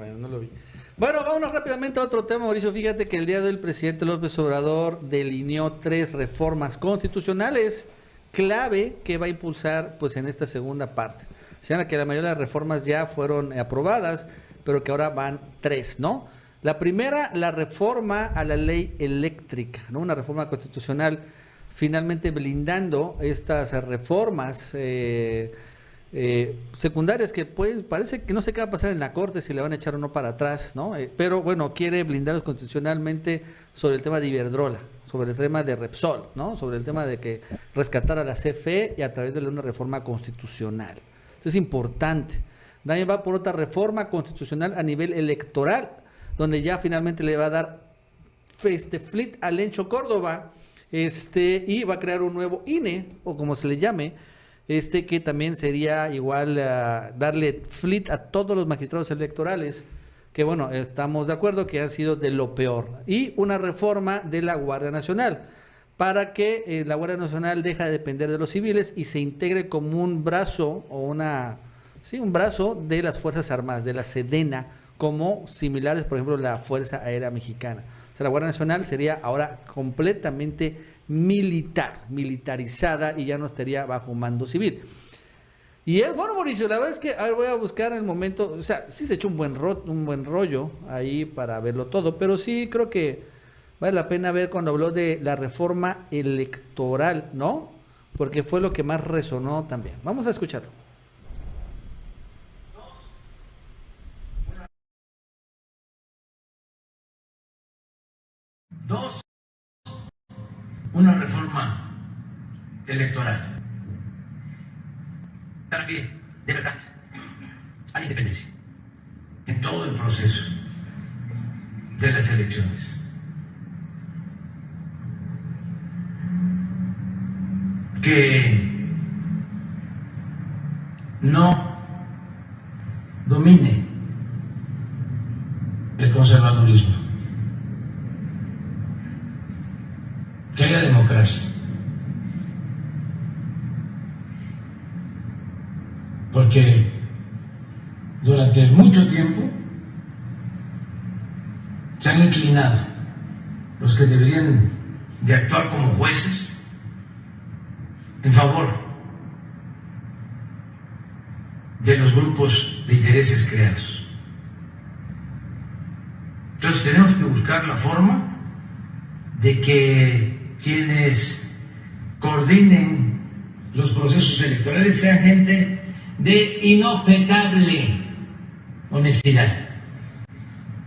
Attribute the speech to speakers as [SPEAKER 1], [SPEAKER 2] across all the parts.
[SPEAKER 1] Bueno, no lo vi. Bueno, vámonos rápidamente a otro tema, Mauricio. Fíjate que el día de hoy el presidente López Obrador delineó 3 reformas constitucionales clave que va a impulsar pues en esta segunda parte. Señala que la mayoría de las reformas ya fueron aprobadas, pero que ahora van 3, ¿no? La primera, la reforma a la ley eléctrica, ¿no? Una reforma constitucional finalmente blindando estas reformas secundarias que pues parece que no sé qué va a pasar en la corte, si le van a echar o no para atrás, ¿no? Pero bueno, quiere blindarlos constitucionalmente sobre el tema de Iberdrola, sobre el tema de Repsol, ¿no? Sobre el tema de que rescatar a la CFE y a través de una reforma constitucional. Esto es importante. También va por otra reforma constitucional a nivel electoral, donde ya finalmente le va a dar flit a Lencho Córdoba, y va a crear un nuevo INE, o como se le llame, que también sería igual darle flit a todos los magistrados electorales, que bueno, estamos de acuerdo que han sido de lo peor. Y una reforma de la Guardia Nacional, para que la Guardia Nacional deje de depender de los civiles y se integre como un brazo o un brazo de las Fuerzas Armadas, de la Sedena, como similares, por ejemplo, la Fuerza Aérea Mexicana. O sea, la Guardia Nacional sería ahora completamente militarizada y ya no estaría bajo mando civil. Y es bueno, Mauricio, la verdad es que voy a buscar el momento, o sea, sí se echó un buen rollo ahí para verlo todo, pero sí creo que vale la pena ver cuando habló de la reforma electoral, ¿no? Porque fue lo que más resonó también. Vamos a escucharlo.
[SPEAKER 2] Dos, una reforma electoral para que de verdad haya independencia en todo el proceso de las elecciones. Que no domine el conservadurismo, que haya democracia. Porque durante mucho tiempo se han inclinado los que deberían de actuar como jueces en favor de los grupos de intereses creados. Entonces tenemos que buscar la forma de que quienes coordinen los procesos electorales sean gente de inobjetable honestidad,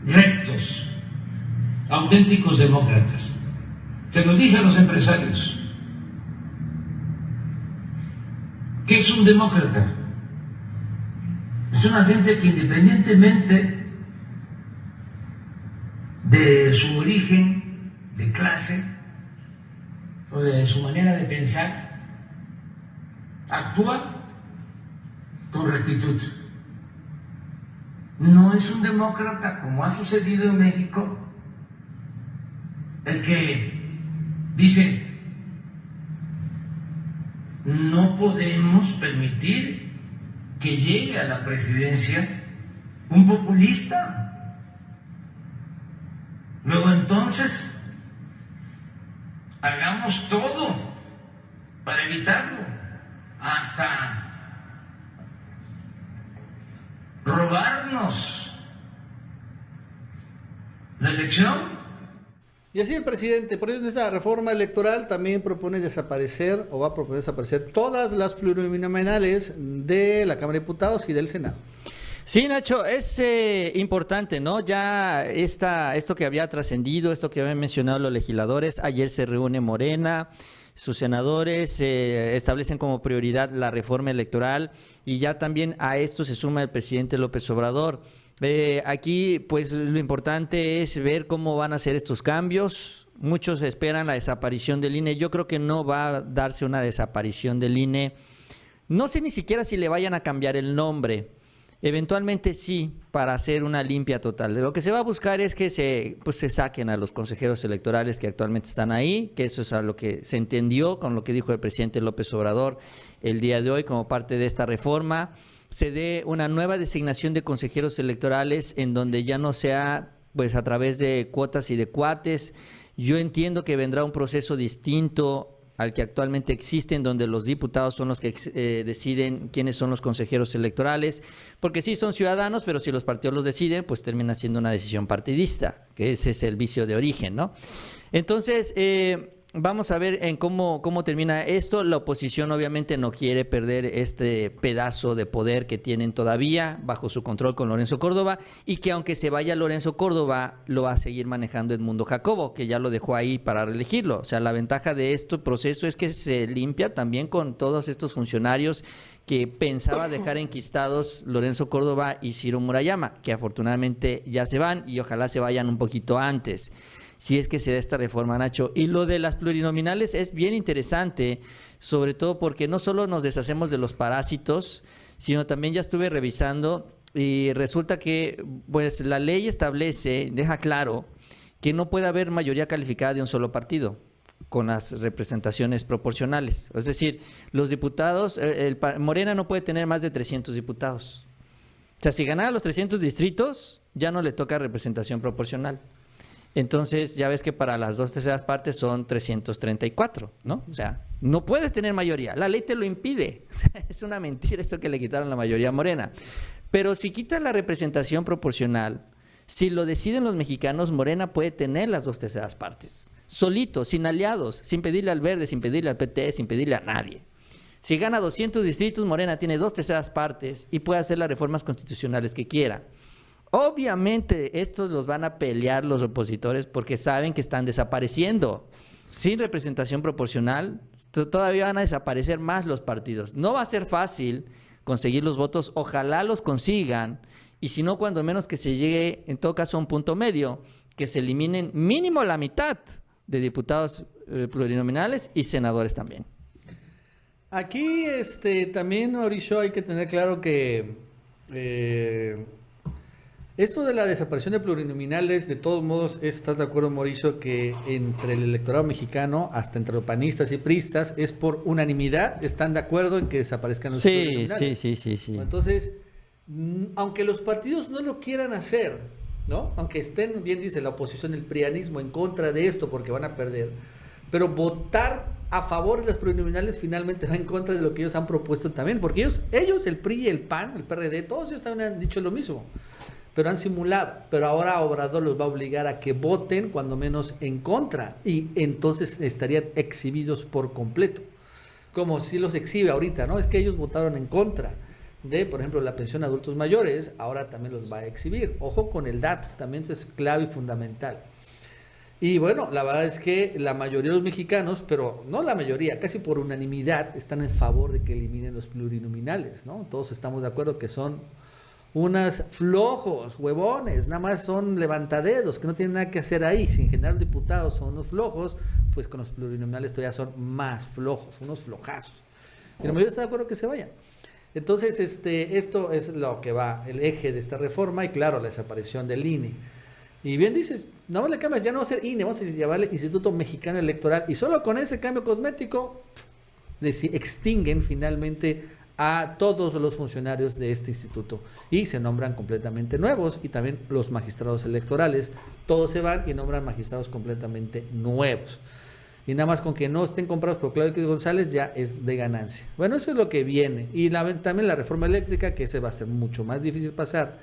[SPEAKER 2] rectos, auténticos demócratas. Se los dije a los empresarios. ¿Qué es un demócrata? Es una gente que independientemente de su origen, de clase o de su manera de pensar, actúa con rectitud. No es un demócrata, como ha sucedido en México, el que dice: no podemos permitir que llegue a la presidencia un populista. Luego entonces hagamos todo para evitarlo, hasta robarnos la elección.
[SPEAKER 1] Y así el presidente, por eso en esta reforma electoral también propone desaparecer, o va a proponer desaparecer, todas las plurinominales de la Cámara de Diputados y del Senado.
[SPEAKER 3] Sí, Nacho, es importante, ¿no? Ya esto que había trascendido, esto que habían mencionado los legisladores, ayer se reúne Morena, sus senadores establecen como prioridad la reforma electoral y ya también a esto se suma el presidente López Obrador. Aquí, pues, lo importante es ver cómo van a ser estos cambios. Muchos esperan la desaparición del INE. Yo creo que no va a darse una desaparición del INE. No sé ni siquiera si le vayan a cambiar el nombre. Eventualmente sí, para hacer una limpia total. Lo que se va a buscar es que se saquen a los consejeros electorales que actualmente están ahí, que eso es a lo que se entendió con lo que dijo el presidente López Obrador el día de hoy como parte de esta reforma. se dé una nueva designación de consejeros electorales en donde ya no sea pues a través de cuotas y de cuates. Yo entiendo que vendrá un proceso distinto al que actualmente existe, en donde los diputados son los que deciden quiénes son los consejeros electorales, porque sí son ciudadanos, pero si los partidos los deciden, pues termina siendo una decisión partidista, que ese es el vicio de origen, ¿no? Entonces, vamos a ver en cómo termina esto. La oposición obviamente no quiere perder este pedazo de poder que tienen todavía bajo su control con Lorenzo Córdoba, y que aunque se vaya Lorenzo Córdoba, lo va a seguir manejando Edmundo Jacobo, que ya lo dejó ahí para reelegirlo. O sea, la ventaja de este proceso es que se limpia también con todos estos funcionarios que pensaba dejar enquistados Lorenzo Córdoba y Ciro Murayama, que afortunadamente ya se van y ojalá se vayan un poquito antes, si es que se da esta reforma, Nacho. Y lo de las plurinominales es bien interesante, sobre todo porque no solo nos deshacemos de los parásitos, sino también ya estuve revisando y resulta que pues la ley establece, deja claro, que no puede haber mayoría calificada de un solo partido con las representaciones proporcionales. Es decir, los diputados, Morena no puede tener más de 300 diputados. O sea, si ganara los 300 distritos, ya no le toca representación proporcional. Entonces, ya ves que para las 2/3 partes son 334, ¿no? O sea, no puedes tener mayoría. La ley te lo impide. O sea, es una mentira esto que le quitaron la mayoría a Morena. Pero si quitas la representación proporcional, si lo deciden los mexicanos, Morena puede tener las 2/3 partes. Solito, sin aliados, sin pedirle al Verde, sin pedirle al PT, sin pedirle a nadie. Si gana 200 distritos, Morena tiene 2/3 partes y puede hacer las reformas constitucionales que quiera. Obviamente estos los van a pelear los opositores porque saben que están desapareciendo. Sin representación proporcional, todavía van a desaparecer más los partidos. No va a ser fácil conseguir los votos, ojalá los consigan, y si no, cuando menos que se llegue, en todo caso, a un punto medio, que se eliminen mínimo la mitad de diputados plurinominales y senadores también.
[SPEAKER 1] Aquí también, Mauricio, hay que tener claro que esto de la desaparición de plurinominales, de todos modos, ¿estás de acuerdo, Mauricio, que entre el electorado mexicano, hasta entre los panistas y priistas, es por unanimidad, están de acuerdo en que desaparezcan los plurinominales?
[SPEAKER 3] Sí.
[SPEAKER 1] Entonces, aunque los partidos no lo quieran hacer, ¿no? Aunque estén, bien dice la oposición, el prianismo, en contra de esto porque van a perder, pero votar a favor de las plurinominales finalmente va en contra de lo que ellos han propuesto también, porque ellos el PRI, el PAN, el PRD, todos ellos también han dicho lo mismo, pero han simulado. Pero ahora Obrador los va a obligar a que voten cuando menos en contra, y entonces estarían exhibidos por completo, como si los exhibe ahorita, ¿no? Es que ellos votaron en contra de, por ejemplo, la pensión a adultos mayores, ahora también los va a exhibir. Ojo con el dato, también es clave y fundamental. Y bueno, la verdad es que la mayoría de los mexicanos, pero no la mayoría, casi por unanimidad, están en favor de que eliminen los plurinominales, ¿no? Todos estamos de acuerdo que son unas flojos, huevones, nada más son levantadedos, que no tienen nada que hacer ahí. Si en general diputados son unos flojos, pues con los plurinominales todavía son más flojos, unos flojazos. Y la mayoría está de acuerdo que se vayan. Entonces, esto es lo que va, el eje de esta reforma, y claro, la desaparición del INE. Y bien dices, no le cambias, ya no va a ser INE, vamos a llamarle Instituto Mexicano Electoral, y solo con ese cambio cosmético extinguen finalmente a todos los funcionarios de este instituto y se nombran completamente nuevos, y también los magistrados electorales, todos se van y nombran magistrados completamente nuevos. Y nada más con que no estén comprados por Claudio X González ya es de ganancia. Bueno, eso es lo que viene. Y también la reforma eléctrica, que ese va a ser mucho más difícil pasar.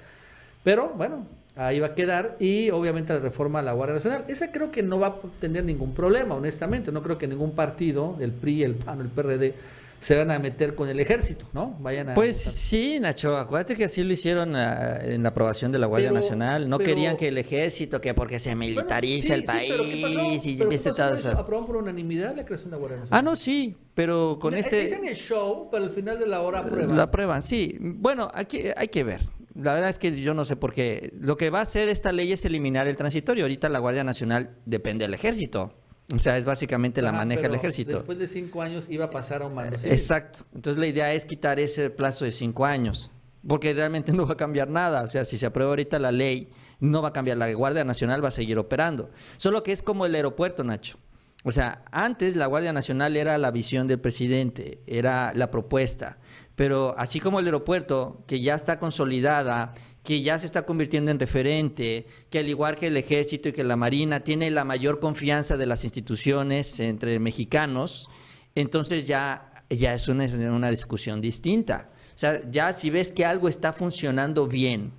[SPEAKER 1] Pero bueno, ahí va a quedar. Y obviamente la reforma a la Guardia Nacional. Esa creo que no va a tener ningún problema, honestamente. No creo que ningún partido, el PRI, el PAN, el PRD, se van a meter con el ejército, ¿no?
[SPEAKER 3] Pues sí, Nacho, acuérdate que así lo hicieron en la aprobación de la Guardia Nacional. No querían que el ejército, que porque se militariza el país.
[SPEAKER 1] Pero ¿qué pasó?
[SPEAKER 3] Y
[SPEAKER 1] ¿Pero
[SPEAKER 3] empiece todo eso.
[SPEAKER 1] ¿Aprobaron por unanimidad la creación de la Guardia Nacional?
[SPEAKER 3] Ah, no, sí, pero con
[SPEAKER 1] Dicen el show, pero al final de la hora aprueban.
[SPEAKER 3] La aprueban, sí. Bueno, aquí hay que ver. La verdad es que yo no sé por qué. Lo que va a hacer esta ley es eliminar el transitorio. Ahorita la Guardia Nacional depende del ejército. O sea, es básicamente la maneja el ejército.
[SPEAKER 1] Después de 5 años iba a pasar a un mando civil.
[SPEAKER 3] Exacto. Entonces la idea es quitar ese plazo de 5 años, porque realmente no va a cambiar nada. O sea, si se aprueba ahorita la ley, no va a cambiar. La Guardia Nacional va a seguir operando. Solo que es como el aeropuerto, Nacho. O sea, antes la Guardia Nacional era la visión del presidente, era la propuesta. Pero así como el aeropuerto, que ya está consolidada, que ya se está convirtiendo en referente, que al igual que el ejército y que la marina tiene la mayor confianza de las instituciones entre mexicanos, entonces ya es una discusión distinta. O sea, ya si ves que algo está funcionando bien,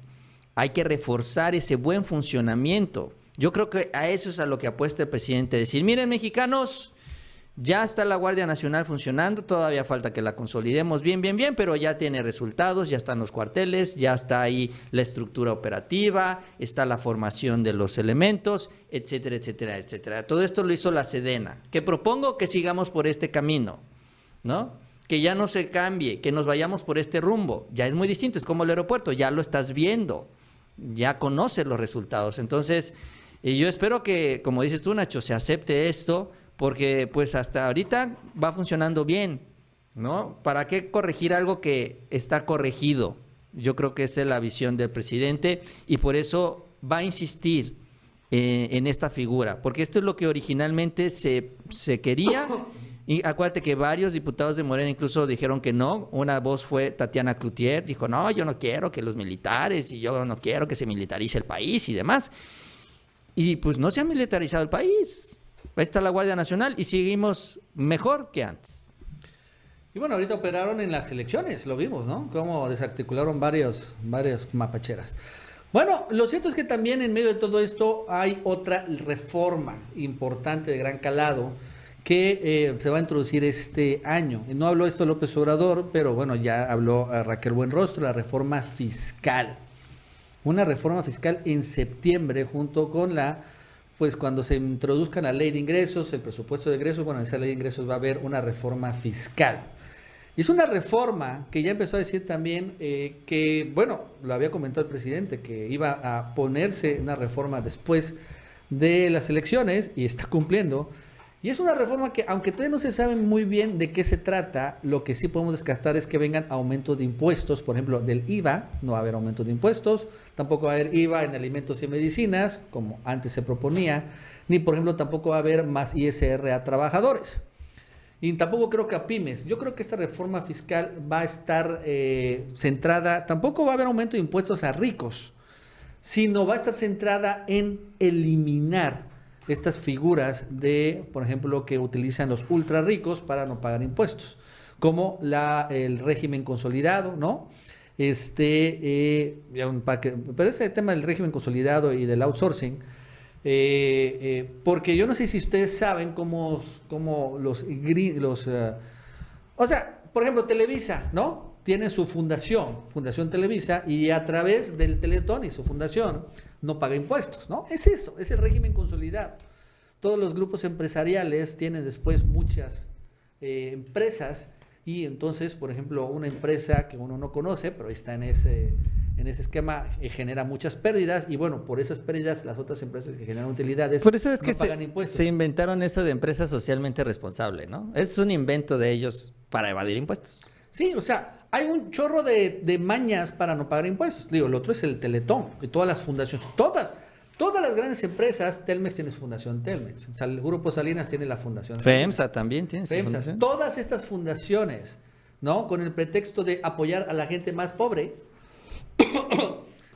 [SPEAKER 3] hay que reforzar ese buen funcionamiento. Yo creo que a eso es a lo que apuesta el presidente, decir, miren mexicanos, ya está la Guardia Nacional funcionando, todavía falta que la consolidemos bien, pero ya tiene resultados, ya están los cuarteles, ya está ahí la estructura operativa, está la formación de los elementos, etcétera, etcétera, etcétera. Todo esto lo hizo la Sedena, que propongo que sigamos por este camino, ¿no? Que ya no se cambie, que nos vayamos por este rumbo. Ya es muy distinto, es como el aeropuerto, ya lo estás viendo, ya conoces los resultados. Entonces, yo espero que, como dices tú, Nacho, se acepte esto, porque pues hasta ahorita va funcionando bien, ¿no? ¿Para qué corregir algo que está corregido? Yo creo que esa es la visión del presidente y por eso va a insistir en esta figura, porque esto es lo que originalmente se quería. Y acuérdate que varios diputados de Morena incluso dijeron que no. Una voz fue Tatiana Cloutier, dijo, no, yo no quiero que los militares y yo no quiero que se militarice el país y demás. Y pues no se ha militarizado el país. Ahí está la Guardia Nacional y seguimos mejor que antes.
[SPEAKER 1] Y bueno, ahorita operaron en las elecciones, lo vimos, ¿no? Cómo desarticularon varias mapacheras. Bueno, lo cierto es que también en medio de todo esto hay otra reforma importante de gran calado que se va a introducir este año. Y no habló esto López Obrador, pero bueno, ya habló a Raquel Buenrostro, la reforma fiscal. Una reforma fiscal en septiembre junto con pues cuando se introduzca la ley de ingresos, el presupuesto de ingresos, bueno, en esa ley de ingresos va a haber una reforma fiscal. Y es una reforma que ya empezó a decir también que, bueno, lo había comentado el presidente, que iba a ponerse una reforma después de las elecciones y está cumpliendo. Y es una reforma que, aunque todavía no se sabe muy bien de qué se trata, lo que sí podemos descartar es que vengan aumentos de impuestos, por ejemplo, del IVA, no va a haber aumentos de impuestos, tampoco va a haber IVA en alimentos y medicinas, como antes se proponía, ni, por ejemplo, tampoco va a haber más ISR a trabajadores. Y tampoco creo que a pymes. Yo creo que esta reforma fiscal va a estar centrada, tampoco va a haber aumento de impuestos a ricos, sino va a estar centrada en eliminar estas figuras de, por ejemplo, que utilizan los ultra ricos para no pagar impuestos, como el régimen consolidado, ¿no? Pero ese tema del régimen consolidado y del outsourcing, porque yo no sé si ustedes saben cómo o sea, por ejemplo, Televisa, ¿no? Tiene su Fundación Televisa, y a través del Teletón y su fundación no paga impuestos, ¿no? Es eso, es el régimen consolidado. Todos los grupos empresariales tienen después muchas empresas, y entonces, por ejemplo, una empresa que uno no conoce, pero está en ese esquema, genera muchas pérdidas, y bueno, por esas pérdidas las otras empresas que generan utilidades
[SPEAKER 3] por eso es
[SPEAKER 1] no
[SPEAKER 3] que
[SPEAKER 1] pagan impuestos.
[SPEAKER 3] Se inventaron eso de empresa socialmente responsable, ¿no? Es un invento de ellos para evadir impuestos.
[SPEAKER 1] Sí, o sea, hay un chorro de mañas para no pagar impuestos. Digo, el otro es el Teletón, y todas las fundaciones, todas las grandes empresas. Telmex tiene su fundación Telmex, el Grupo Salinas tiene la fundación
[SPEAKER 3] FEMSA también tiene su
[SPEAKER 1] FEMSA.
[SPEAKER 3] fundación.
[SPEAKER 1] Todas estas fundaciones, ¿no? Con el pretexto de apoyar a la gente más pobre,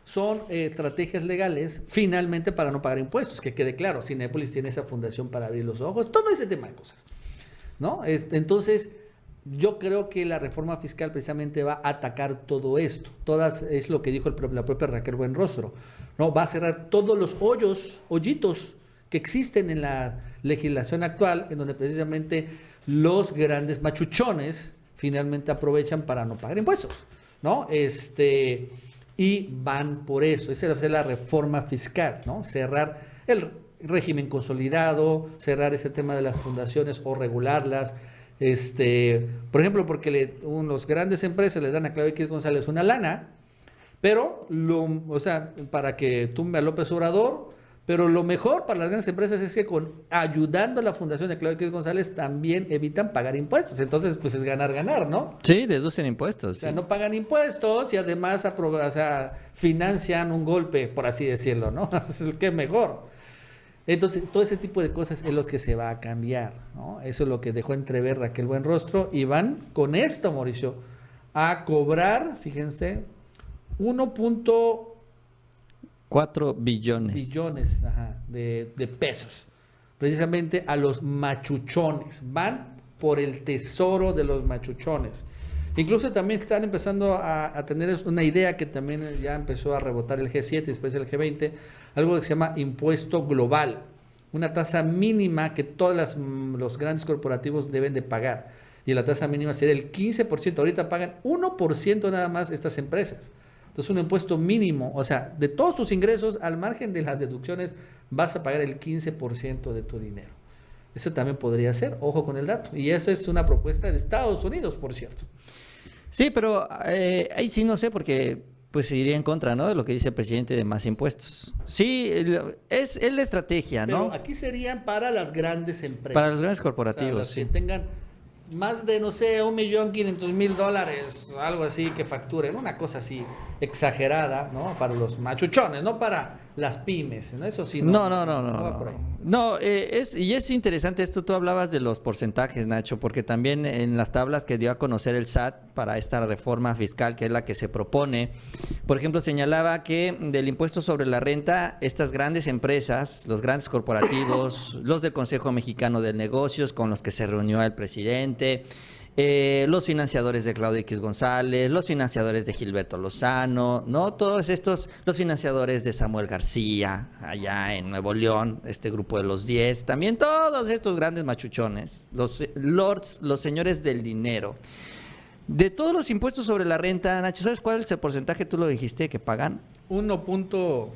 [SPEAKER 1] son estrategias legales finalmente para no pagar impuestos, que quede claro. Cinépolis tiene esa fundación para abrir los ojos, todo ese tema de cosas, ¿no? Entonces, yo creo que la reforma fiscal precisamente va a atacar todo esto. Es lo que dijo la propia Raquel Buenrostro, ¿no? Va a cerrar todos los hoyitos que existen en la legislación actual, en donde precisamente los grandes machuchones finalmente aprovechan para no pagar impuestos, ¿no? Y van por eso. Esa es la reforma fiscal, ¿no? Cerrar el régimen consolidado, cerrar ese tema de las fundaciones o regularlas. Por ejemplo, porque unos grandes empresas le dan a Claudio X González una lana, pero o sea, para que tumbe a López Obrador, pero lo mejor para las grandes empresas es que ayudando a la fundación de Claudio X González también evitan pagar impuestos. Entonces, pues es ganar, ¿no?
[SPEAKER 3] Sí, deducen impuestos.
[SPEAKER 1] O sea,
[SPEAKER 3] sí.
[SPEAKER 1] No pagan impuestos y además financian un golpe, por así decirlo, ¿no? Es el que mejor. Entonces, todo ese tipo de cosas es lo que se va a cambiar, ¿no? Eso es lo que dejó entrever Raquel Buenrostro, y van con esto, Mauricio, a cobrar, fíjense,
[SPEAKER 3] 4 billones.
[SPEAKER 1] billones de pesos, precisamente a los machuchones. Van por el tesoro de los machuchones. Incluso también están empezando a tener una idea que también ya empezó a rebotar el G7, después el G20, algo que se llama impuesto global, una tasa mínima que todos los grandes corporativos deben de pagar. Y la tasa mínima sería el 15%. Ahorita pagan 1% nada más estas empresas. Entonces, un impuesto mínimo, o sea, de todos tus ingresos, al margen de las deducciones, vas a pagar el 15% de tu dinero. Eso también podría ser, ojo con el dato. Y eso es una propuesta de Estados Unidos, por cierto.
[SPEAKER 3] Sí, pero ahí sí no sé, porque pues se iría en contra, ¿no?, de lo que dice el presidente de más impuestos. Sí, es la estrategia, ¿no?
[SPEAKER 1] Pero aquí serían para las grandes empresas.
[SPEAKER 3] Para los grandes
[SPEAKER 1] O sea,
[SPEAKER 3] corporativos,
[SPEAKER 1] las
[SPEAKER 3] sí.
[SPEAKER 1] que tengan más de, no sé, $1.500.000, algo así que facturen, una cosa así exagerada, ¿no? Para los machuchones, no para las pymes, ¿no? Eso sí,
[SPEAKER 3] No.
[SPEAKER 1] va por ahí.
[SPEAKER 3] No, es interesante esto. Tú hablabas de los porcentajes, Nacho, porque también en las tablas que dio a conocer el SAT para esta reforma fiscal, que es la que se propone, por ejemplo, señalaba que del impuesto sobre la renta, estas grandes empresas, los grandes corporativos, los del Consejo Mexicano de Negocios, con los que se reunió el presidente, los financiadores de Claudio X González, los financiadores de Gilberto Lozano, ¿no? Todos estos, los financiadores de Samuel García, allá en Nuevo León, este grupo de los 10, también todos estos grandes machuchones, los lords, los señores del dinero. De todos los impuestos sobre la renta, Nacho, ¿sabes cuál es el porcentaje? Tú lo dijiste, que pagan.
[SPEAKER 1] 1 punto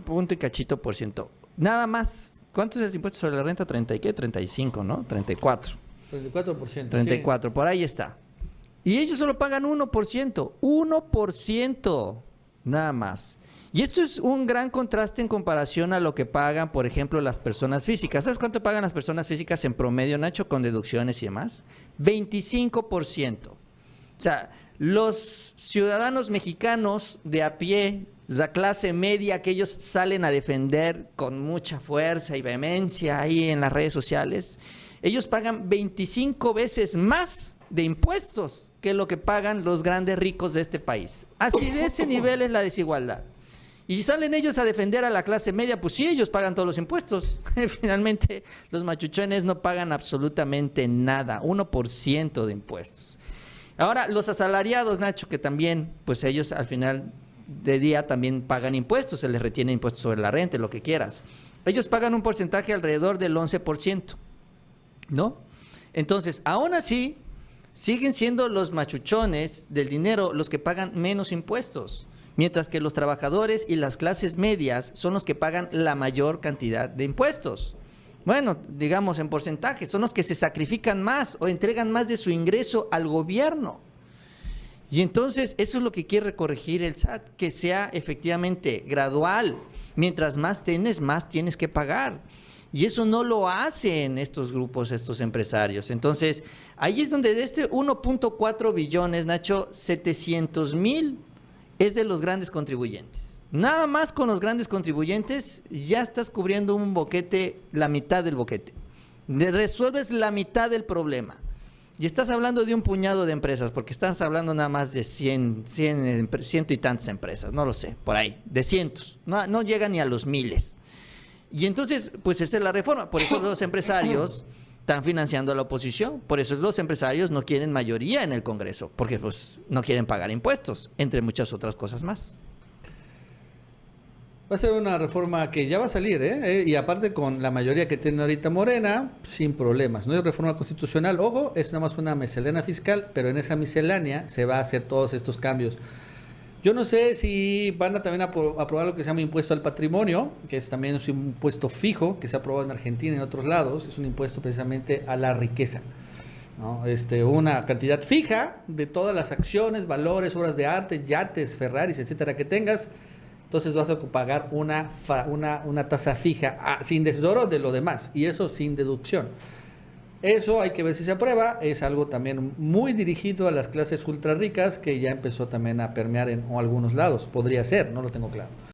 [SPEAKER 3] punto y cachito por ciento. Nada más. ¿Cuánto es el impuesto sobre la renta? 30 y qué, 35, ¿no? 34.
[SPEAKER 1] 34%.
[SPEAKER 3] 34, sí. Por ahí está. Y ellos solo pagan 1%. 1%. Nada más. Y esto es un gran contraste en comparación a lo que pagan, por ejemplo, las personas físicas. ¿Sabes cuánto pagan las personas físicas en promedio, Nacho, con deducciones y demás? 25%. O sea, los ciudadanos mexicanos de a pie, la clase media que ellos salen a defender con mucha fuerza y vehemencia ahí en las redes sociales, ellos pagan 25 veces más de impuestos que lo que pagan los grandes ricos de este país. Así de ese nivel es la desigualdad. Y salen ellos a defender a la clase media, pues sí, ellos pagan todos los impuestos. Finalmente, los machuchones no pagan absolutamente nada, 1% de impuestos. Ahora, los asalariados, Nacho, que también, pues ellos al final de día también pagan impuestos, se les retiene impuestos sobre la renta, lo que quieras. Ellos pagan un porcentaje alrededor del 11%, ¿no? Entonces, aún así, siguen siendo los machuchones del dinero los que pagan menos impuestos, mientras que los trabajadores y las clases medias son los que pagan la mayor cantidad de impuestos. Bueno, digamos en porcentaje, son los que se sacrifican más o entregan más de su ingreso al gobierno. Y entonces eso es lo que quiere corregir el SAT, que sea efectivamente gradual. Mientras más tienes que pagar. Y eso no lo hacen estos grupos, estos empresarios. Entonces, ahí es donde de este 1.4 billones, Nacho, 700,000 es de los grandes contribuyentes. Nada más con los grandes contribuyentes ya estás cubriendo un boquete, la mitad del boquete. Resuelves la mitad del problema. Y estás hablando de un puñado de empresas, porque estás hablando nada más de 100 y tantas empresas, no lo sé, por ahí, de cientos. No llegan ni a los miles. Y entonces, pues esa es la reforma. Por eso los empresarios están financiando a la oposición. Por eso los empresarios no quieren mayoría en el Congreso, porque pues no quieren pagar impuestos, entre muchas otras cosas más.
[SPEAKER 1] Va a ser una reforma que ya va a salir, y aparte con la mayoría que tiene ahorita Morena, sin problemas. No es reforma constitucional, ojo, es nada más una miscelánea fiscal, pero en esa miscelánea se va a hacer todos estos cambios. Yo no sé si van a también aprobar lo que se llama impuesto al patrimonio, que es también un impuesto fijo que se ha aprobado en Argentina y en otros lados. Es un impuesto precisamente a la riqueza, ¿no? Una cantidad fija de todas las acciones, valores, obras de arte, yates, Ferraris, etcétera, que tengas. Entonces vas a pagar una tasa fija, sin desdoro de lo demás, y eso sin deducción. Eso hay que ver si se aprueba. Es algo también muy dirigido a las clases ultra ricas, que ya empezó también a permear en algunos lados. Podría ser, no lo tengo claro.